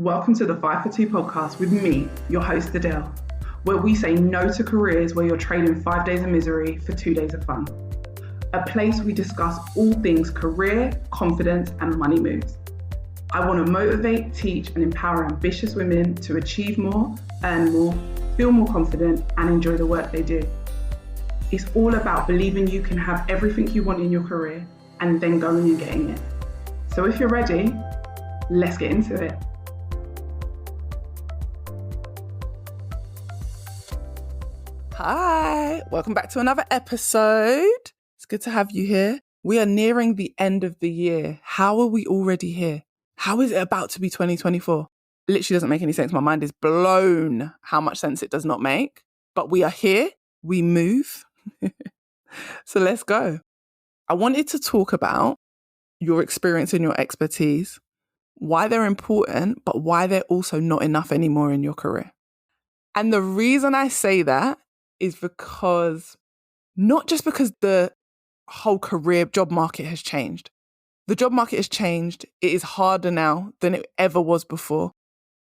Welcome to the 5 for 2 podcast with me, your host Adele, where we say no to careers where you're trading 5 days of misery for 2 days of fun. A place we discuss all things career, confidence, and money moves. I want to motivate, teach, and empower ambitious women to achieve more, earn more, feel more confident, and enjoy the work they do. It's all about believing you can have everything you want in your career and then going and getting it. So if you're ready, let's get into it. Hi, welcome back to another episode. It's good to have you here. We are nearing the end of the year. How are we already here? How is it about to be 2024? It literally doesn't make any sense. My mind is blown how much sense it does not make. But we are here. We move. So let's go. I wanted to talk about your experience and your expertise, why they're important, but why they're also not enough anymore in your career. And the reason I say that is because, not just because the whole career job market has changed. The job market has changed. It is harder now than it ever was before.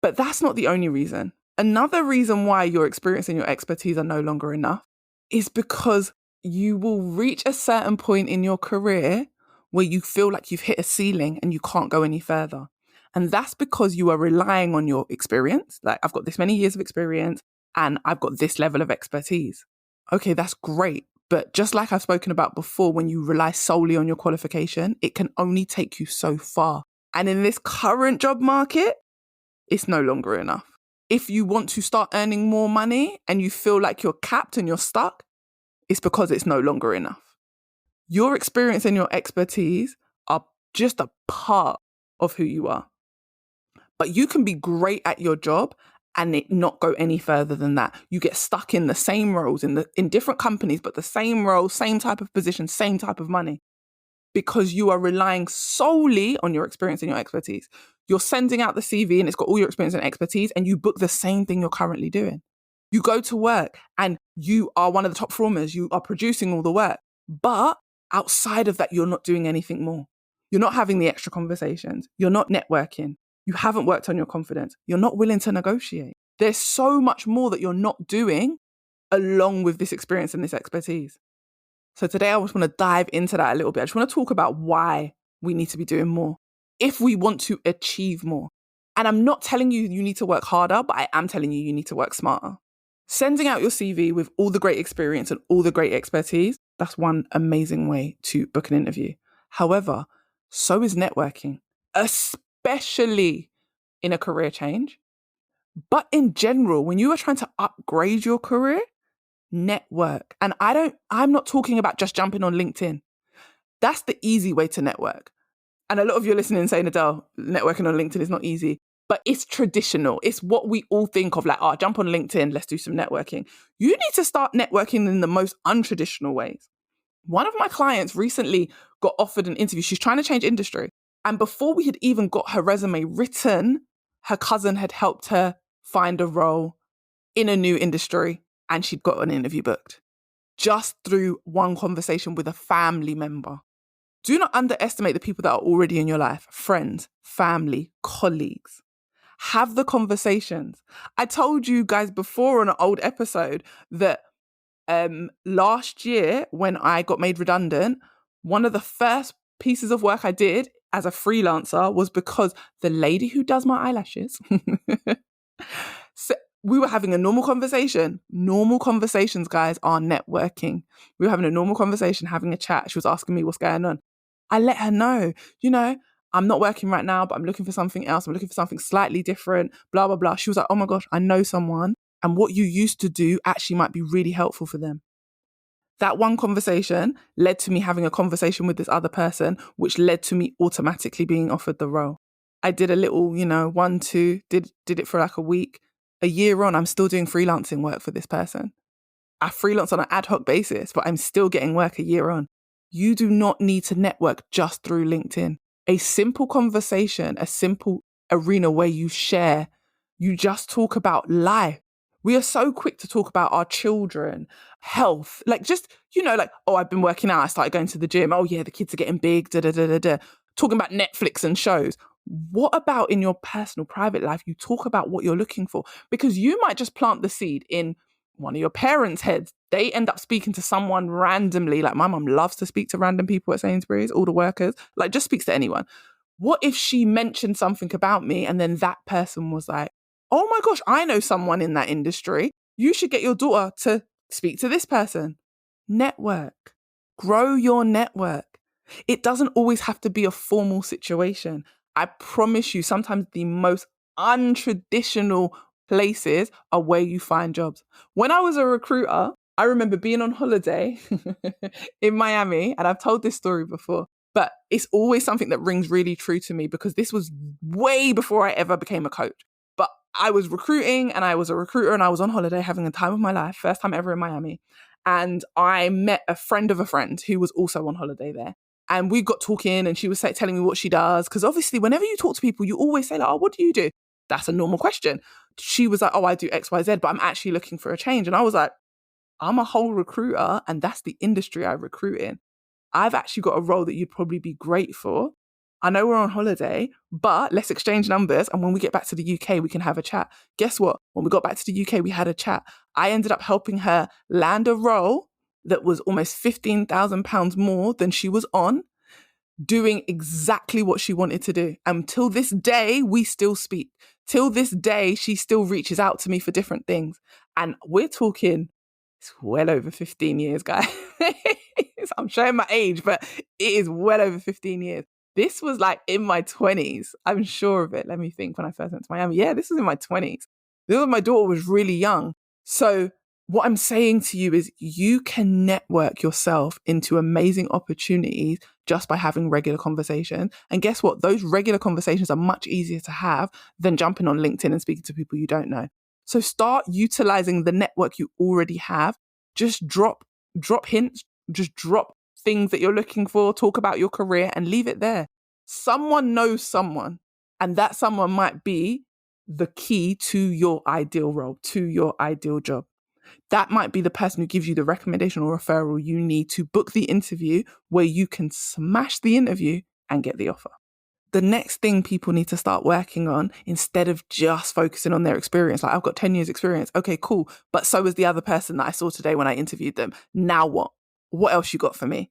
But that's not the only reason. Another reason why your experience and your expertise are no longer enough is because you will reach a certain point in your career where you feel like you've hit a ceiling and you can't go any further. And that's because you are relying on your experience. Like, I've got this many years of experience and I've got this level of expertise. Okay, that's great. But just like I've spoken about before, when you rely solely on your qualification, it can only take you so far. And in this current job market, it's no longer enough. If you want to start earning more money and you feel like you're capped and you're stuck, it's because it's no longer enough. Your experience and your expertise are just a part of who you are. But you can be great at your job and it not go any further than that. You get stuck in the same roles in different companies, but the same role, same type of position, same type of money, because you are relying solely on your experience and your expertise. You're sending out the CV and it's got all your experience and expertise, and you book the same thing you're currently doing. You go to work and you are one of the top performers. You are producing all the work, but outside of that, you're not doing anything more. You're not having the extra conversations. You're not networking. You haven't worked on your confidence. You're not willing to negotiate. There's so much more that you're not doing along with this experience and this expertise. So today I just want to dive into that a little bit. I just want to talk about why we need to be doing more if we want to achieve more. And I'm not telling you need to work harder, but I am telling you need to work smarter. Sending out your CV with all the great experience and all the great expertise, that's one amazing way to book an interview. However, so is networking, especially in a career change. But in general, when you are trying to upgrade your career, network. And I'm not talking about just jumping on LinkedIn. That's the easy way to network. And a lot of you are listening and saying, Adele, networking on LinkedIn is not easy. But it's traditional. It's what we all think of, like, jump on LinkedIn, let's do some networking. You need to start networking in the most untraditional ways. One of my clients recently got offered an interview. She's trying to change industry. And before we had even got her resume written, her cousin had helped her find a role in a new industry and she'd got an interview booked just through one conversation with a family member. Do not underestimate the people that are already in your life. Friends, family, colleagues. Have the conversations. I told you guys before on an old episode that last year when I got made redundant, one of the first pieces of work I did as a freelancer was because the lady who does my eyelashes, so we were having a normal conversation. Normal conversations, guys, are networking. We were having a normal conversation, having a chat. She was asking me what's going on. I let her know, I'm not working right now, but I'm looking for something else. I'm looking for something slightly different, blah, blah, blah. She was like, oh my gosh, I know someone. And what you used to do actually might be really helpful for them. That one conversation led to me having a conversation with this other person, which led to me automatically being offered the role. I did a little, 1, 2, did it for like a week. A year on, I'm still doing freelancing work for this person. I freelance on an ad hoc basis, but I'm still getting work a year on. You do not need to network just through LinkedIn. A simple conversation, a simple arena where you share, you just talk about life. We are so quick to talk about our children, health, like just, I've been working out. I started going to the gym. Oh yeah, the kids are getting big, Talking about Netflix and shows. What about in your personal, private life? You talk about what you're looking for, because you might just plant the seed in one of your parents' heads. They end up speaking to someone randomly. Like my mum loves to speak to random people at Sainsbury's, all the workers, like just speaks to anyone. What if she mentioned something about me and then that person was like, oh my gosh, I know someone in that industry. You should get your daughter to speak to this person. Network. Grow your network. It doesn't always have to be a formal situation. I promise you, sometimes the most untraditional places are where you find jobs. When I was a recruiter, I remember being on holiday in Miami, and I've told this story before, but it's always something that rings really true to me because this was way before I ever became a coach. But I was recruiting and I was a recruiter and I was on holiday having the time of my life, first time ever in Miami. And I met a friend of a friend who was also on holiday there. And we got talking and she was telling me what she does. Because obviously, whenever you talk to people, you always say, like, oh, what do you do? That's a normal question. She was like, oh, I do X, Y, Z, but I'm actually looking for a change. And I was like, I'm a whole recruiter and that's the industry I recruit in. I've actually got a role that you'd probably be great for. I know we're on holiday, but let's exchange numbers. And when we get back to the UK, we can have a chat. Guess what? When we got back to the UK, we had a chat. I ended up helping her land a role that was almost £15,000 more than she was on, doing exactly what she wanted to do. And till this day, we still speak. Till this day, she still reaches out to me for different things. And we're talking, it's well over 15 years, guys. I'm showing my age, but it is well over 15 years. This was like in my 20s. I'm sure of it. Let me think when I first went to Miami. Yeah, this was in my 20s. This was when my daughter was really young. So what I'm saying to you is you can network yourself into amazing opportunities just by having regular conversations. And guess what? Those regular conversations are much easier to have than jumping on LinkedIn and speaking to people you don't know. So start utilizing the network you already have. Just drop hints, just drop things that you're looking for, talk about your career and leave it there. Someone knows someone, and that someone might be the key to your ideal role, to your ideal job. That might be the person who gives you the recommendation or referral you need to book the interview where you can smash the interview and get the offer. The next thing people need to start working on, instead of just focusing on their experience, like I've got 10 years experience. Okay, cool. But so was the other person that I saw today when I interviewed them. Now what? What else you got for me?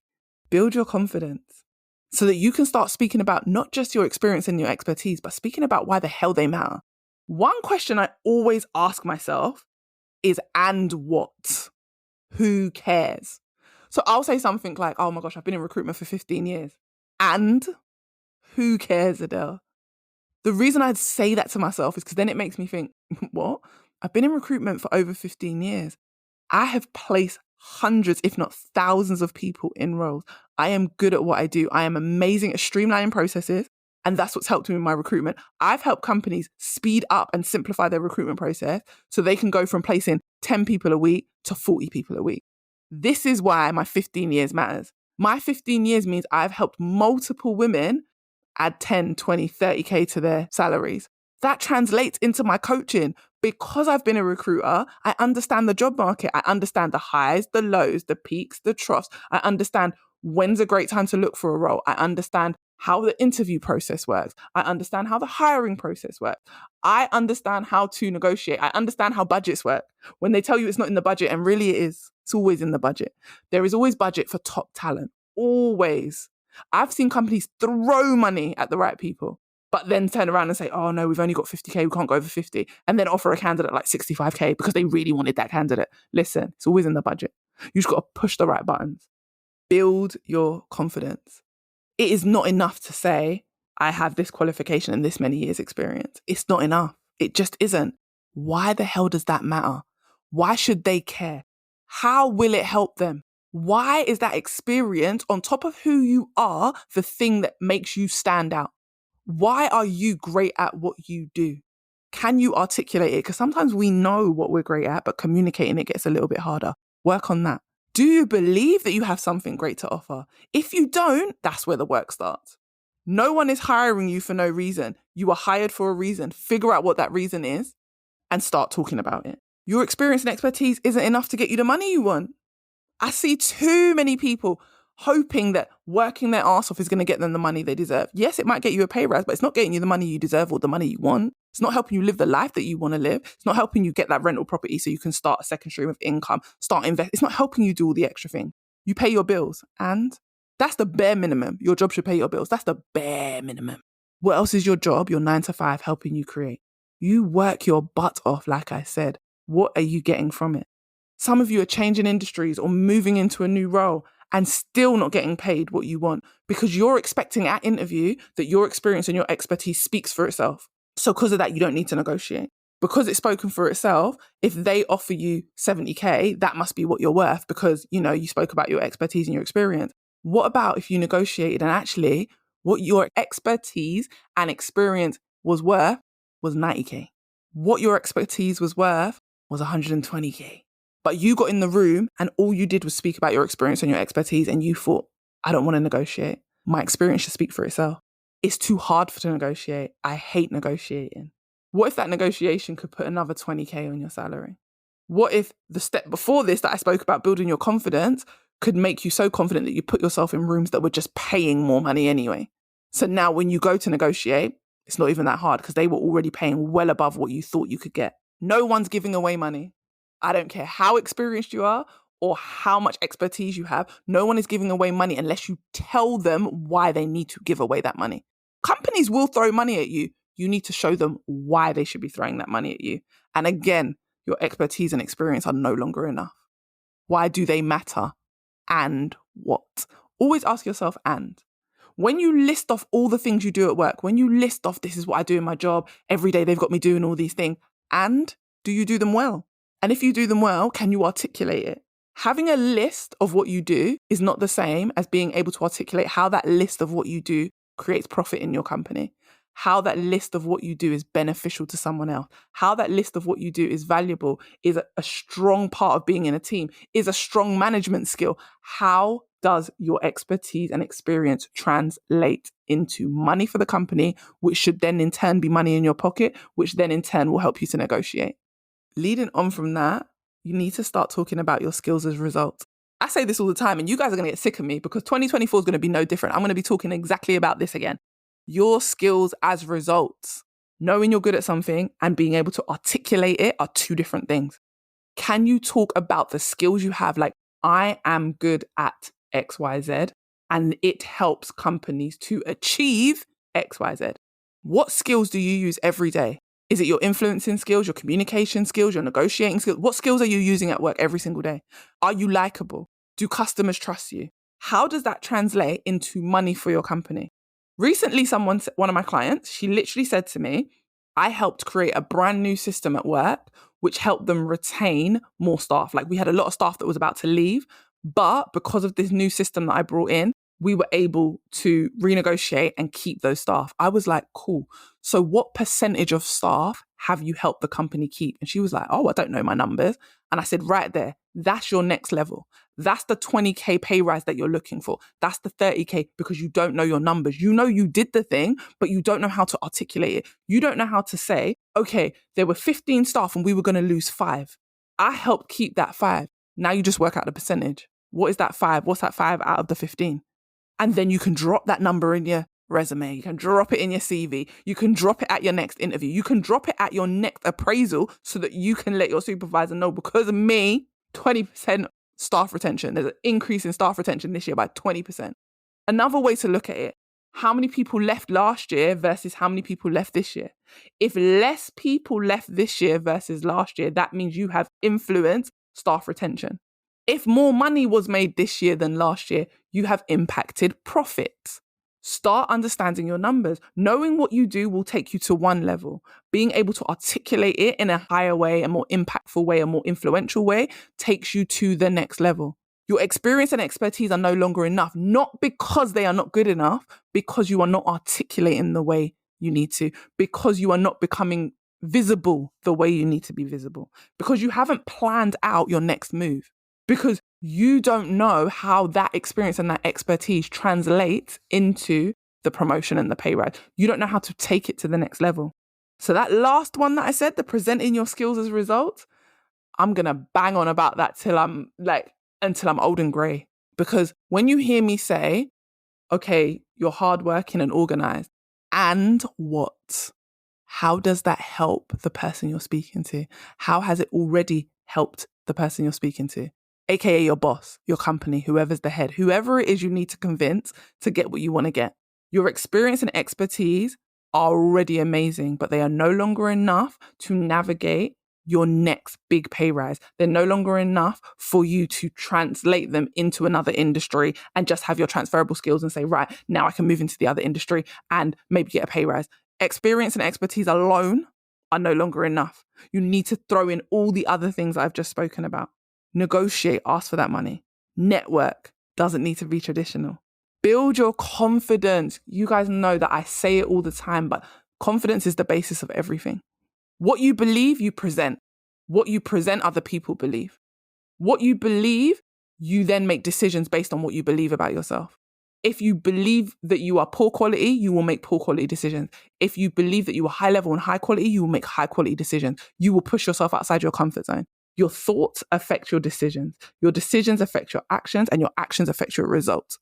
Build your confidence so that you can start speaking about not just your experience and your expertise, but speaking about why the hell they matter. One question I always ask myself is, and what? Who cares? So I'll say something like, oh my gosh, I've been in recruitment for 15 years. And who cares, Adele? The reason I'd say that to myself is because then it makes me think, what? I've been in recruitment for over 15 years. I have placed hundreds, if not thousands of people in roles. I am good at what I do. I am amazing at streamlining processes. And that's what's helped me in my recruitment. I've helped companies speed up and simplify their recruitment process so they can go from placing 10 people a week to 40 people a week. This is why my 15 years matters. My 15 years means I've helped multiple women add 10, 20, 30K to their salaries. That translates into my coaching. Because I've been a recruiter, I understand the job market. I understand the highs, the lows, the peaks, the troughs. I understand when's a great time to look for a role. I understand how the interview process works. I understand how the hiring process works. I understand how to negotiate. I understand how budgets work. When they tell you it's not in the budget, and really it is, it's always in the budget. There is always budget for top talent. Always. I've seen companies throw money at the right people, but then turn around and say, oh no, we've only got 50K, we can't go over 50, and then offer a candidate like 65K because they really wanted that candidate. Listen, it's always in the budget. You just got to push the right buttons. Build your confidence. It is not enough to say, I have this qualification and this many years experience. It's not enough. It just isn't. Why the hell does that matter? Why should they care? How will it help them? Why is that experience on top of who you are the thing that makes you stand out? Why are you great at what you do? Can you articulate it? Because sometimes we know what we're great at, but communicating it gets a little bit harder. Work on that. Do you believe that you have something great to offer? If you don't, that's where the work starts. No one is hiring you for no reason. You are hired for a reason. Figure out what that reason is and start talking about it. Your experience and expertise isn't enough to get you the money you want. I see too many people hoping that working their ass off is going to get them the money they deserve. Yes, it might get you a pay rise, but it's not getting you the money you deserve or the money you want. It's not helping you live the life that you want to live. It's not helping you get that rental property so you can start a second stream of income, start invest. It's not helping you do all the extra things. You pay your bills, and that's the bare minimum. Your job should pay your bills. That's the bare minimum. What else is your job, your 9 to 5, helping you create? You work your butt off, like I said. What are you getting from it? Some of you are changing industries or moving into a new role and still not getting paid what you want because you're expecting at interview that your experience and your expertise speaks for itself. So because of that, you don't need to negotiate. Because it's spoken for itself, if they offer you 70K, that must be what you're worth because, you spoke about your expertise and your experience. What about if you negotiated and actually what your expertise and experience was worth was 90K? What your expertise was worth was 120K. But you got in the room and all you did was speak about your experience and your expertise and you thought, I don't want to negotiate. My experience should speak for itself. It's too hard to negotiate. I hate negotiating. What if that negotiation could put another 20K on your salary? What if the step before this that I spoke about building your confidence could make you so confident that you put yourself in rooms that were just paying more money anyway? So now when you go to negotiate, it's not even that hard because they were already paying well above what you thought you could get. No one's giving away money. I don't care how experienced you are or how much expertise you have. No one is giving away money unless you tell them why they need to give away that money. Companies will throw money at you. You need to show them why they should be throwing that money at you. And again, your expertise and experience are no longer enough. Why do they matter? And what? Always ask yourself and. When you list off all the things you do at work, when you list off this is what I do in my job, every day they've got me doing all these things, and do you do them well? And if you do them well, can you articulate it? Having a list of what you do is not the same as being able to articulate how that list of what you do creates profit in your company, how that list of what you do is beneficial to someone else, how that list of what you do is valuable, is a strong part of being in a team, is a strong management skill. How does your expertise and experience translate into money for the company, which should then in turn be money in your pocket, which then in turn will help you to negotiate? Leading on from that, you need to start talking about your skills as results. I say this all the time and you guys are going to get sick of me because 2024 is going to be no different. I'm going to be talking exactly about this again. Your skills as results. Knowing you're good at something and being able to articulate it are two different things. Can you talk about the skills you have? Like, I am good at XYZ and it helps companies to achieve XYZ. What skills do you use every day? Is it your influencing skills, your communication skills, your negotiating skills? What skills are you using at work every single day? Are you likable? Do customers trust you? How does that translate into money for your company? Recently, one of my clients, she literally said to me, I helped create a brand new system at work, which helped them retain more staff. Like we had a lot of staff that was about to leave, but because of this new system that I brought in, we were able to renegotiate and keep those staff. I was like, cool. So what percentage of staff have you helped the company keep? And she was like, oh, I don't know my numbers. And I said, right there, that's your next level. That's the 20K pay rise that you're looking for. That's the 30K because you don't know your numbers. You know you did the thing, but you don't know how to articulate it. You don't know how to say, okay, there were 15 staff and we were going to lose 5. I helped keep that 5. Now you just work out the percentage. What is that 5? What's that 5 out of the 15? And then you can drop that number in your resume. You can drop it in your CV. You can drop it at your next interview. You can drop it at your next appraisal so that you can let your supervisor know because of me, 20% staff retention. There's an increase in staff retention this year by 20%. Another way to look at it, how many people left last year versus how many people left this year? If less people left this year versus last year, that means you have influenced staff retention. If more money was made this year than last year, you have impacted profits. Start understanding your numbers. Knowing what you do will take you to one level. Being able to articulate it in a higher way, a more impactful way, a more influential way, takes you to the next level. Your experience and expertise are no longer enough, not because they are not good enough, because you are not articulating the way you need to, because you are not becoming visible the way you need to be visible, because you haven't planned out your next move. Because you don't know how that experience and that expertise translates into the promotion and the pay rise. You don't know how to take it to the next level. So that last one that I said, the presenting your skills as results, I'm going to bang on about that until I'm old and grey. Because when you hear me say, okay, you're hardworking and organized, and what? How does that help the person you're speaking to? How has it already helped the person you're speaking to? AKA your boss, your company, whoever's the head, whoever it is you need to convince to get what you want to get. Your experience and expertise are already amazing, but they are no longer enough to navigate your next big pay rise. They're no longer enough for you to translate them into another industry and just have your transferable skills and say, right, now I can move into the other industry and maybe get a pay rise. Experience and expertise alone are no longer enough. You need to throw in all the other things I've just spoken about. Negotiate, ask for that money. Network, doesn't need to be traditional. Build your confidence. You guys know that I say it all the time, but confidence is the basis of everything. What you believe, you present. What you present, other people believe. What you believe, you then make decisions based on what you believe about yourself. If you believe that you are poor quality, you will make poor quality decisions. If you believe that you are high level and high quality, you will make high quality decisions. You will push yourself outside your comfort zone. Your thoughts affect your decisions. Your decisions affect your actions, and your actions affect your results.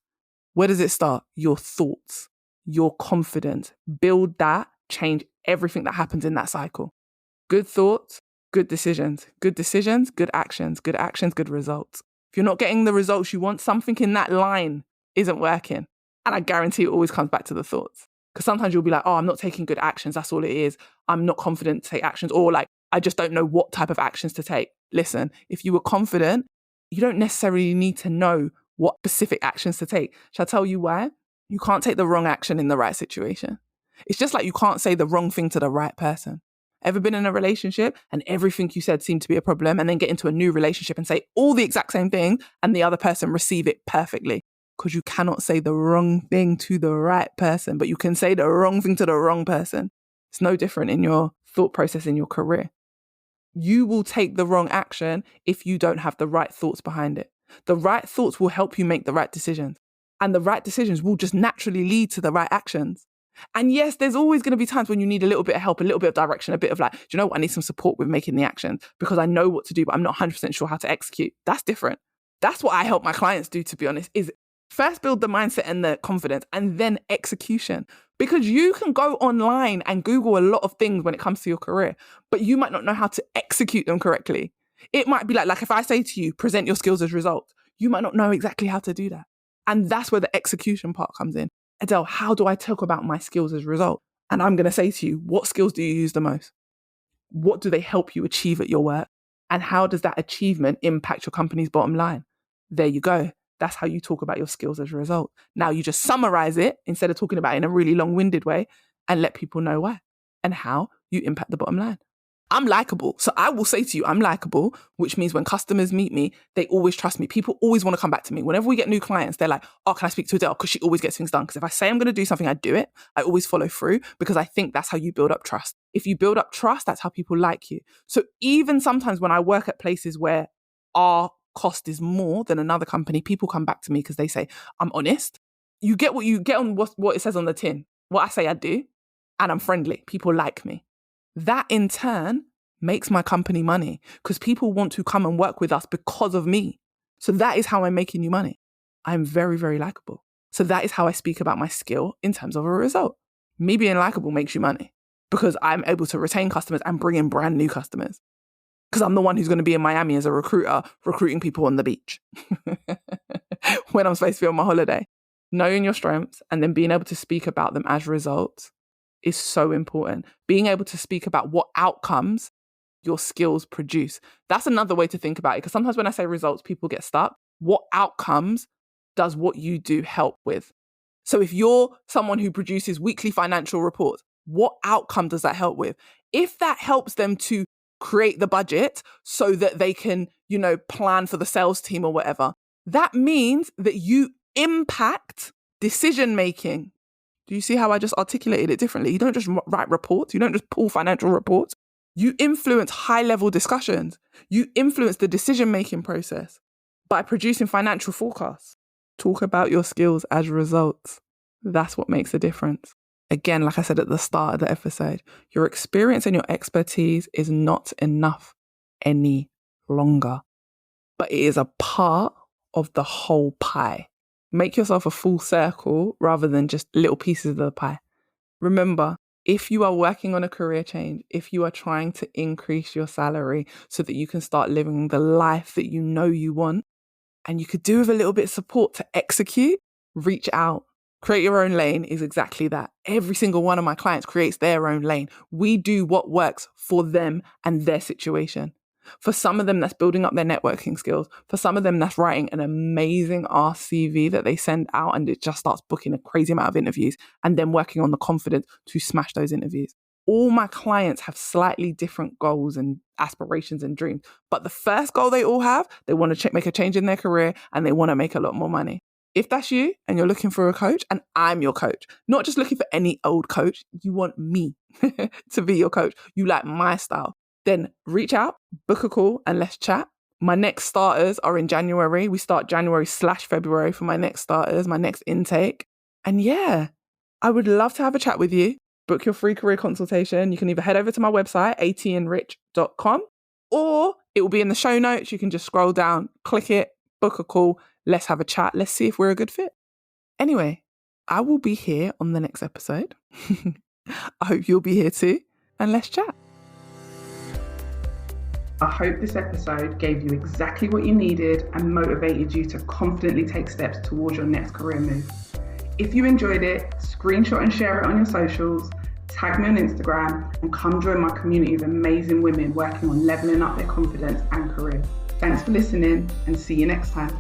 Where does it start? Your thoughts, your confidence. Build that, change everything that happens in that cycle. Good thoughts, good decisions, good actions, good results. If you're not getting the results you want, something in that line isn't working. And I guarantee it always comes back to the thoughts. Because sometimes you'll be like, oh, I'm not taking good actions. That's all it is. I'm not confident to take actions. Or like, I just don't know what type of actions to take. Listen, if you were confident, you don't necessarily need to know what specific actions to take. Shall I tell you why? You can't take the wrong action in the right situation. It's just like you can't say the wrong thing to the right person. Ever been in a relationship and everything you said seemed to be a problem, and then get into a new relationship and say all the exact same thing and the other person receive it perfectly? Because you cannot say the wrong thing to the right person, but you can say the wrong thing to the wrong person. It's no different in your thought process in your career. You will take the wrong action if you don't have the right thoughts behind it. The right thoughts will help you make the right decisions, and the right decisions will just naturally lead to the right actions. And yes, there's always going to be times when you need a little bit of help, a little bit of direction, a bit of like, do you know what? I need some support with making the actions because I know what to do, but I'm not 100% sure how to execute. That's different. That's what I help my clients do, to be honest, is first build the mindset and the confidence and then execution. Because you can go online and Google a lot of things when it comes to your career, but you might not know how to execute them correctly. It might be like if I say to you, present your skills as results, you might not know exactly how to do that. And that's where the execution part comes in. Adele, how do I talk about my skills as a result? And I'm going to say to you, what skills do you use the most? What do they help you achieve at your work? And how does that achievement impact your company's bottom line? There you go. That's how you talk about your skills as a result. Now you just summarize it instead of talking about it in a really long-winded way and let people know why and how you impact the bottom line. I'm likable. So I will say to you, I'm likable, which means when customers meet me, they always trust me. People always want to come back to me. Whenever we get new clients, they're like, oh, can I speak to Adele? Because she always gets things done. Because if I say I'm going to do something, I do it. I always follow through because I think that's how you build up trust. If you build up trust, that's how people like you. So even sometimes when I work at places where our cost is more than another company, people come back to me because they say, I'm honest. You get what you get on what it says on the tin. What I say I do. And I'm friendly. People like me. That in turn makes my company money because people want to come and work with us because of me. So that is how I'm making you money. I'm very, very likable. So that is how I speak about my skill in terms of a result. Me being likable makes you money because I'm able to retain customers and bring in brand new customers. Because I'm the one who's going to be in Miami as a recruiter, recruiting people on the beach when I'm supposed to be on my holiday. Knowing your strengths and then being able to speak about them as results is so important. Being able to speak about what outcomes your skills produce. That's another way to think about it. Because sometimes when I say results, people get stuck. What outcomes does what you do help with? So if you're someone who produces weekly financial reports, what outcome does that help with? If that helps them to create the budget so that they can, plan for the sales team or whatever, that means that you impact decision-making. Do you see how I just articulated it differently? You don't just write reports. You don't just pull financial reports. You influence high-level discussions. You influence the decision-making process by producing financial forecasts. Talk about your skills as results. That's what makes a difference. Again, like I said at the start of the episode, your experience and your expertise is not enough any longer. But it is a part of the whole pie. Make yourself a full circle rather than just little pieces of the pie. Remember, if you are working on a career change, if you are trying to increase your salary so that you can start living the life that you know you want, and you could do with a little bit of support to execute, reach out. Create your own lane is exactly that. Every single one of my clients creates their own lane. We do what works for them and their situation. For some of them, that's building up their networking skills. For some of them, that's writing an amazing CV that they send out and it just starts booking a crazy amount of interviews and then working on the confidence to smash those interviews. All my clients have slightly different goals and aspirations and dreams. But the first goal they all have, they want to make a change in their career and they want to make a lot more money. If that's you and you're looking for a coach, and I'm your coach, not just looking for any old coach, you want me to be your coach. You like my style. Then reach out, book a call, and let's chat. My next starters are in January. We start January/February for my next starters, my next intake. And yeah, I would love to have a chat with you. Book your free career consultation. You can either head over to my website, atnrich.com, or it will be in the show notes. You can just scroll down, click it, book a call. Let's have a chat. Let's see if we're a good fit. Anyway, I will be here on the next episode. I hope you'll be here too. And let's chat. I hope this episode gave you exactly what you needed and motivated you to confidently take steps towards your next career move. If you enjoyed it, screenshot and share it on your socials, tag me on Instagram, and come join my community of amazing women working on leveling up their confidence and careers. Thanks for listening and see you next time.